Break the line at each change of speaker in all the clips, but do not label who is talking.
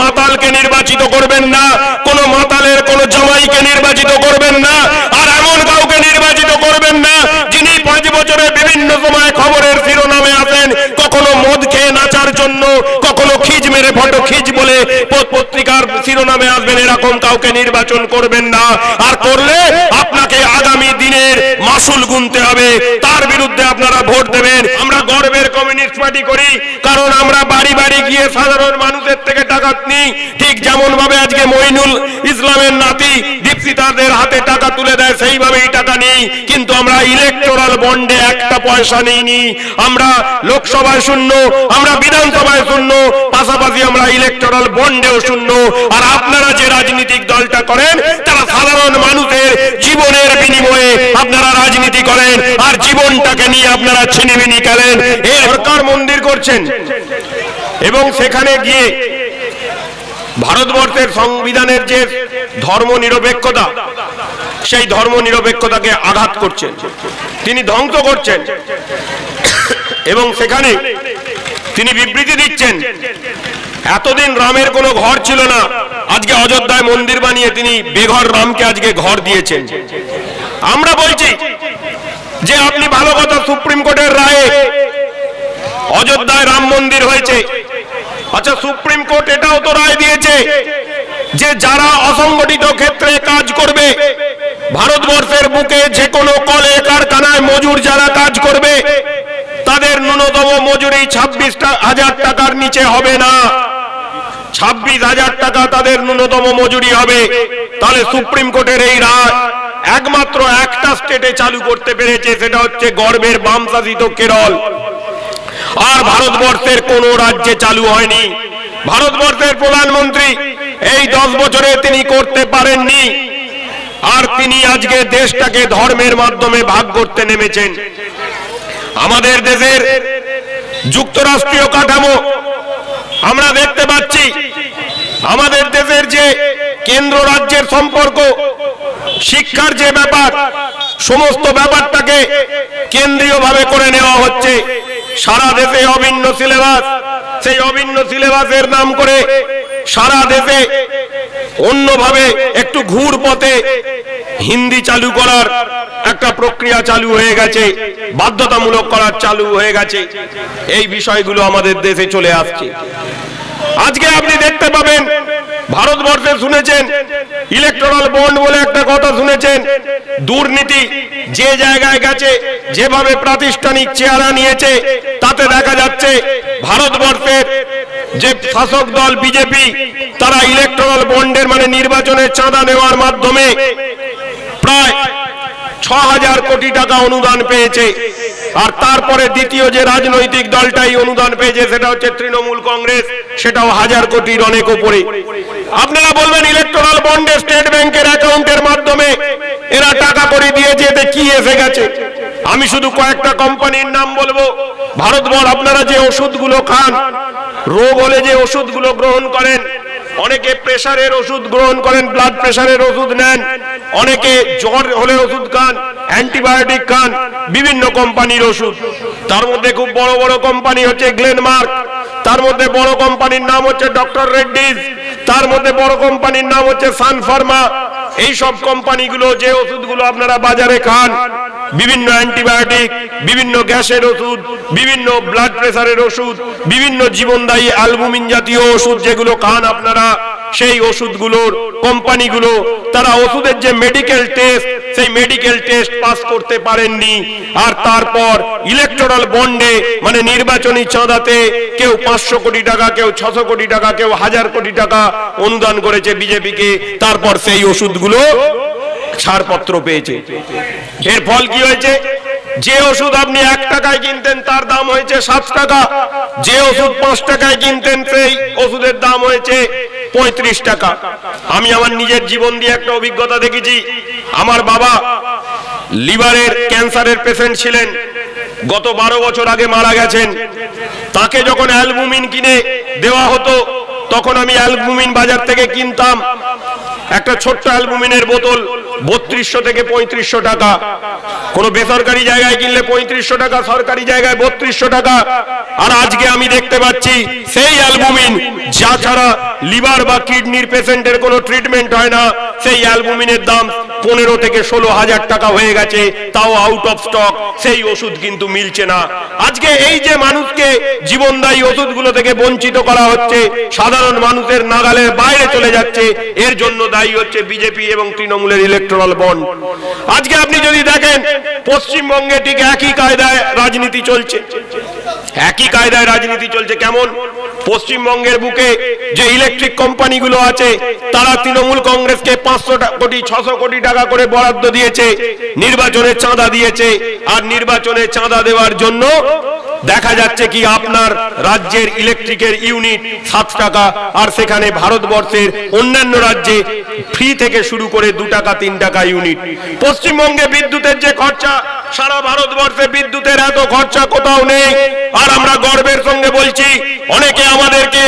মাতালকে নির্বাচিত করবেন না, কোনো মাতালের কোনো জামাইকে নির্বাচিত করবেন না, আর এমন কাউকে নির্বাচিত করবেন না যিনি 5 বছরে বিভিন্ন সময় খবরের শিরোনামে আসেন, কখনো মদ খেয়ে নাচার জন্য, কখনো খিজ মেরে ফটো খিজ বলে পত্রিকার শিরোনামে আসবেন, এরকম কাউকে নির্বাচন করবেন না। আর করলে আপনাকে আগামী দিনের মাসুল গুনতে হবে, তার বিরুদ্ধে আপনারা ভোট দেবেন। আমরা গর্বের কমিউনিস্ট পার্টি করি, কারণ আমরা বাড়ি বাড়ি গিয়ে সাধারণ মানুষের থেকে টাকা নিই, ঠিক যেমন ভাবে আজকে মইনুল ইসলামের নাতি দীপশিতাদের হাতে টাকা তুলে দেয় সেইভাবেই টাকা নিই, কিন্তু আমরা ইলেকটোরাল বন্ডে একটা পয়সা নিইনি। আমরা লোকসভায় শূন্য, আমরা বিধানসভায় শূন্য, পাশাপাশি আমরা ইলেকটোরাল বন্ডেও শূন্য। আর আপনারা যে রাজনৈতিক দলটা করেন তারা সাধারণ মানুষের জীবনের বিনিময়ে আপনারা রাজনীতি করেন, আর জীবনটাকে নিয়ে আপনারা ছিনিমিনি খেলেন। এই সরকার মন্দির করছেন এবং সেখানে গিয়ে ভারতবর্ষের সংবিধানের যে ধর্ম নিরপেক্ষতা, সেই ধর্ম নিরপেক্ষতাকে আঘাত করছেন, তিনি ধ্বংস করছেন। এবং সেখানে তিনি বিবৃতি দিচ্ছেন, এতদিন রামের কোনো ঘর ছিল না, আজকে অযোধ্যায় মন্দির বানিয়ে তিনি বেঘর রামকে আজকে ঘর দিয়েছেন। আমরা বলছি যে আপনি ভালো কথা, সুপ্রিম কোর্টের রায়ে অযোধ্যায় রাম মন্দির হয়েছে। আচ্ছা, সুপ্রিম কোর্ট এটাও তো রায় দিয়েছে যে যারা অসংগঠিত ক্ষেত্রে কাজ করবে, ভারতবর্ষের বুকে যে কোনো কলে কারখানায় মজুর যারা কাজ করবে, তাদের ন্যূনতম মজুরি 26,000 টাকার নিচে হবে না। 26,000 টাকা তাদের ন্যূনতম মজুরি হবে। তাহলে সুপ্রিম কোর্টের এই রায় একমাত্র একটা স্টেটে চালু করতে পেরেছে, সেটা হচ্ছে গর্বের বাম শাসিত কেরল। আর ভারতবর্ষের কোন রাজ্যে চালু হয়নি। ভারতবর্ষের প্রধানমন্ত্রী এই 10 বছরে তিনি করতে পারেননি, আর তিনি আজকে দেশটাকে ধর্মের মাধ্যমে ভাগ করতে নেমেছেন। আমাদের দেশের যুক্তরাষ্ট্রীয় কাঠামো আমরা দেখতে পাচ্ছি, আমাদের দেশের যে কেন্দ্র রাজ্যের সম্পর্ক, শিক্ষার যে ব্যাপার, সমস্ত ব্যাপারটাকে কেন্দ্রীয়ভাবে করে নেওয়া হচ্ছে। সারা দেশে অভিন্ন সিলেবাস, সেই অভিন্ন সিলেবাসের নাম করে সারা দেশে অন্যভাবে একটু ঘুর পথে হিন্দি চালু করার একটা প্রক্রিয়া চালু হয়ে গেছে, বাধ্যতামূলক করার চালু হয়ে গেছে। এই বিষয়গুলো আমাদের দেশে চলে আসছে। আজকে আপনি দেখতে পাবেন ভারতবর্ষে শুনেছেন ইলেকটোরাল বন্ড বলে একটা কথা শুনেছেন, দুর্নীতি যে জায়গায় গেছে, যেভাবে প্রাতিষ্ঠানিক চেহারা নিয়েছে, তাতে দেখা যাচ্ছে ভারতবর্ষের যে শাসক দল বিজেপি, তারা ইলেকটোরাল বন্ডের মানে নির্বাচনের চাঁদা নেওয়ার মাধ্যমে প্রায় 6,000 কোটি টাকা অনুদান পেয়েছে। আর তারপরে দ্বিতীয় যে রাজনৈতিক দলটাই অনুদান পেয়েছে সেটা হচ্ছে তৃণমূল কংগ্রেস, সেটাও 1000 কোটির অনেক উপরে। আপনারা বলবেন ইলেকটোরাল বন্ডে স্টেট ব্যাংকের অ্যাকাউন্টের মাধ্যমে এরা টাকা করে দিয়েছে, এতে কি এসে গেছে? আমি শুধু কয়েকটা কোম্পানির নাম বলবো। ভারতবর্ষ আপনারা যে ওষুধগুলো খান, রোগ হলে যে ওষুধগুলো গ্রহণ করেন, অনেকে প্রেসারের ওষুধ গ্রহণ করেন, ব্লাড প্রেসারের ওষুধ নেন, অনেকে জ্বর হলে ওষুধ খান, অ্যান্টিবায়োটিক খান, বিভিন্ন কোম্পানির ওষুধ। তার মধ্যে খুব বড় বড় কোম্পানি হচ্ছে গ্লেনমার্ক, তার মধ্যে বড় কোম্পানির নাম হচ্ছে ডক্টর রেড্ডিজ, তার মধ্যে বড় কোম্পানির নাম হচ্ছে সান ফার্মা। এই সব কোম্পানিগুলো যে ওষুধগুলো আপনারা বাজারে খান, বিভিন্ন অ্যান্টিবায়োটিক, বিভিন্ন গ্যাসের ওষুধ, বিভিন্ন ব্লাড প্রেসারের ওষুধ, বিভিন্ন জীবনদায়ী অ্যালবুমিন জাতীয় ওষুধ যেগুলো খান আপনারা, সেই ওষুধগুলোর কোম্পানিগুলো তারা ওষুধের যে মেডিকেল টেস্ট, সেই মেডিকেল টেস্ট পাস করতে পারেননি। আর তারপর ইলেকটোরাল বন্ডে মানে নির্বাচনী চাঁদাতে কেউ 500 কোটি টাকা, কেউ 600 কোটি টাকা, কেউ 1000 কোটি টাকা অনুদান করেছে বিজেপিকে। তারপর সেই ওষুধগুলো ছাড়পত্র পেয়েছে। এর ফল কি হয়েছে? যে ওষুধ আপনি 1 টাকায় কিনতেন তার দাম হয়েছে 7 টাকা, যে ওষুধ 5 টাকায় কিনতেন সেই ওষুধের দাম হয়েছে 35 টাকা। আমি আমার নিজের জীবন দিয়ে একটা অভিজ্ঞতা দেখেছি। আমার বাবা লিভারের ক্যান্সারের পেশেন্ট ছিলেন, গত 12 বছর আগে মারা গেছেন। তাকে যখন অ্যালবুমিন কিনে দেওয়া হতো, তখন আমি অ্যালবুমিন বাজার থেকে কিনতাম, একটা ছোট্ট অ্যালবুমিনের বোতল 3200 থেকে 3500 টাকা, কোন বেসরকারি জায়গায় কিনলে 3500 টাকা, সরকারি জায়গায় 3200 টাকা। আর আজকে আমি দেখতে পাচ্ছি সেই অ্যালবুমিন যা ছাড়া লিভার বা কিডনির পেশেন্টের কোনো ট্রিটমেন্ট হয় না, সেই অ্যালবুমিনের দাম 15 থেকে 16,000 টাকা হয়ে গেছে, তাও আউট অফ স্টক। সেই ওষুধ কিন্তু মিলছে না। আজকে এই যে মানুষকে জীবনদায়ী ওষুধগুলো থেকে বঞ্চিত করা হচ্ছে, সাধারণ মানুষের নাগালের বাইরে চলে যাচ্ছে, এর জন্য দায়ী হচ্ছে বিজেপি এবং তৃণমূলের ইলেকট্রাল বন্ড। আজকে আপনি যদি দেখেন পশ্চিমবঙ্গে ঠিক একই কায়দায় রাজনীতি চলছে, একই কায়দায় রাজনীতি চলছে। কেমন? পশ্চিমবঙ্গের বুকে যে ইলেকট্রিক কোম্পানিগুলো আছে তারা তৃণমূল কংগ্রেসকে 500 কোটি 600 কোটি টাকা করে বরাদ্দ দিয়েছে, নির্বাচনে চাঁদা দিয়েছে। আর নির্বাচনে চাঁদা দেওয়ার জন্য দেখা যাচ্ছে কি আপনার রাজ্যের ইলেকট্রিকের ইউনিট 7 টাকা, আর সেখানে ভারতবর্ষের অন্যান্য রাজ্যে ফ্রি থেকে শুরু করে 2 টাকা 3 টাকা ইউনিট। পশ্চিমবঙ্গে বিদ্যুতের যে খরচা, সারা ভারতবর্ষে বিদ্যুতের এত খরচা কোথাও নেই। আর আমরা গর্বের সঙ্গে বলছি, অনেকে আমাদেরকে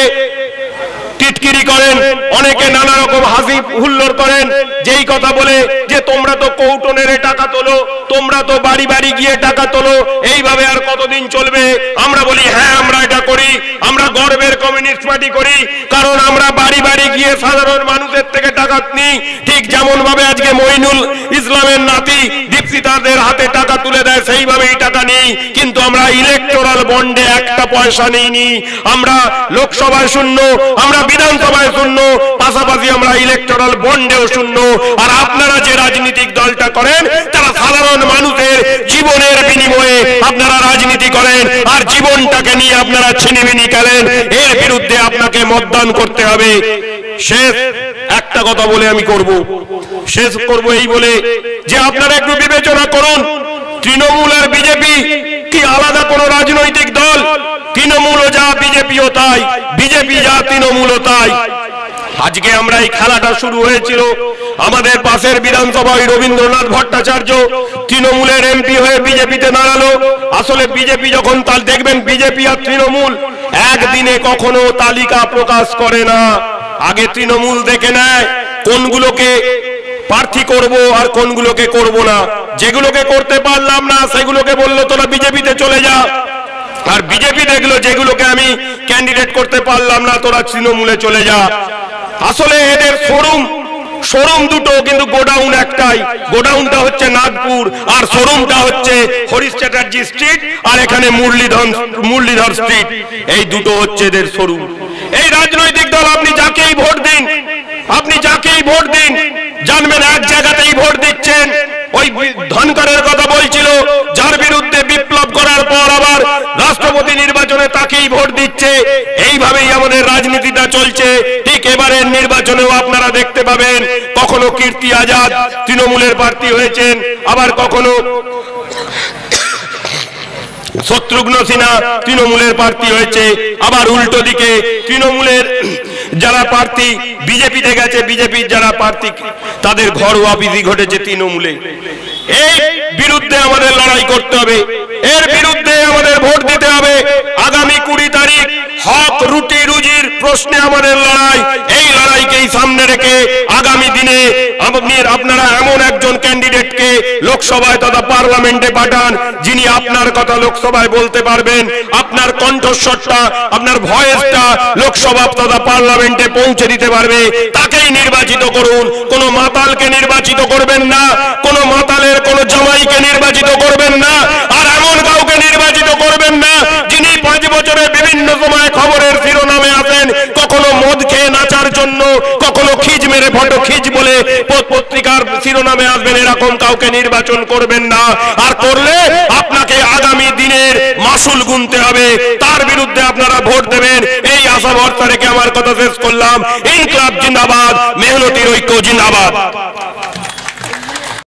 টিটকিরি করেন, অনেকে নানা রকম হাসি হুল্লোড় করেন, যেই কথা বলে যে তোমরা তো কৌটনের টাকা তোলো, তোমরা তো বাড়ি বাড়ি গিয়ে টাকা তোলো, এইভাবে আর কতদিন চলবে? আমরা বলি হ্যাঁ আমরা এটা করি, আমরা গর্বের কমিউনিস্ট পার্টি করি, কারণ আমরা বাড়ি বাড়ি গিয়ে সাধারণ মানুষের থেকে টাকা নিই। ঠিক যেমন ভাবে আজকে মঈনুল ইসলামের নাতি দীপশিতাদের হাতে টাকা তুলে দেয়, সেইভাবেই টাকা নিই। কিন্তু আমরা ইলেকটোরাল বন্ডে একটা পয়সা নিইনি। আমরা লোকসভায় শূন্য, আমরা বিধানসভায় শূন্য, পাশাপাশি আমরা ইলেকটোরাল বন্ডেও শূন্য। আর আপনারা যে রাজনৈতিক দলটা করেন, তারা সাধারণ মানুষের জীবনের বিনিময়ে আপনারা রাজনীতি করেন, আর জীবনটাকে নিয়ে আপনারা ছিনিমিনি খেলেন। এর বিরুদ্ধে আপনাকে মতদান করতে হবে। শেষ একটা কথা বলে আমি শেষ করব এই বলে যে আপনারা একটু বিবেচনা করুন, তৃণমূল আর বিজেপি কি আলাদা কোন রাজনৈতিক দল? তৃণমূলও যা বিজেপিও তাই, বিজেপি যা তৃণমূলও তাই। আজকে আমরা এই খেলাটা শুরু হয়েছিল আমাদের পাশের বিধানসভায় রবীন্দ্রনাথ ভট্টাচার্য তৃণমূলের এমপি হয়ে বিজেপিতে দাঁড়ালো। আসলে বিজেপি যখন তাল দেখবেন, বিজেপি আর তৃণমূল একদিনে কখনো তালিকা প্রকাশ করে না। আগে তৃণমূল দেখে নেয় কোনগুলোকে প্রার্থী করব আর কোনগুলোকে করব না। যেগুলোকে করতে পারলাম না সেগুলোকে বললো তোরা বিজেপিতে চলে যা, আর বিজেপি দেখলো যেগুলোকে আমি ক্যান্ডিডেট করতে পারলাম না তোরা তৃণমূলে চলে যা। আসলে এদের শোরুম দুটো, কিন্তু গোডাউন একটাই। গোডাউনটা হচ্ছে নাগপুর আর শোরুমটা হচ্ছে হরিশ চ্যাটার্জি স্ট্রিট, আর এখানে মুরলীধর স্ট্রিট। এই দুটো হচ্ছে এদের শোরুম। এই রাজনৈতিক দল আপনি যাকেই ভোট দিন, জানবেন এক জায়গাতেই ভোট দিচ্ছেন। ওই ধনকরের কথা বলছিল, যার বিরুদ্ধে বিপ্লব করার পর আবার রাষ্ট্রপতি নির্বাচনে তাকেই ভোট দিচ্ছে। এইভাবেই আমাদের রাজনীতিটা চলছে। ঠিক এবারের নির্বাচনেও আপনারা দেখতে পাবেন, কখনো কীর্তি আজাদ তৃণমূলের প্রার্থী হয়েছেন, আবার কখনো শত্রুঘ্ন সিনহা তৃণমূলের প্রার্থী হয়েছে, আবার উল্টো দিকে তৃণমূলের যারা প্রার্থী বিজেপিতে গেছে, বিজেপির যারা প্রার্থী তাদের ঘর ওয়াপিসি ঘটেছে তৃণমূলে। এই বিরুদ্ধে আমাদের লড়াই করতে হবে, এর বিরুদ্ধে আমাদের ভোট দিতে হবে। আগামী 20 তারিখ হক রুটি রুজির প্রশ্নে আমাদের লড়াই। এই লড়াইকেই সামনে রেখে আগামী দিনে আপনারা এমন একজন ক্যান্ডিডেটকে লোকসভায় তথা পার্লামেন্টে পাঠান, যিনি আপনার কথা লোকসভায় বলতে পারবেন, আপনার কণ্ঠস্বরটা, আপনার ভয়েসটা লোকসভা তথা পার্লামেন্টে পৌঁছে দিতে পারবে। তাকেই নির্বাচিত করুন। কোন মাতালকে নির্বাচিত করবেন না, কোন মাতালের কোন জামাইকে নির্বাচিত করবেন না, আর এমন কাউকে নির্বাচিত করবেন না যিনি 5 বছরে বিভিন্ন সময় খবরের শিরোনামে আসেন, কখনো মদ খেয়ে নাচার জন্য, কখনো খিজ মেরে ফটো খিজ বলে পত্রিকার শিরোনামে আসবেন। এরকম কাউকে নির্বাচন করবেন না। আর করলে আপনাকে আগামী দিনের মাসুল গুনতে হবে। তার বিরুদ্ধে আপনারা ভোট দেবেন, এই আশা ভরসা রেখে আমার কথা শেষ করলাম। ইনকলাব জিন্দাবাদ, মেহনতির ঐক্য জিন্দাবাদ।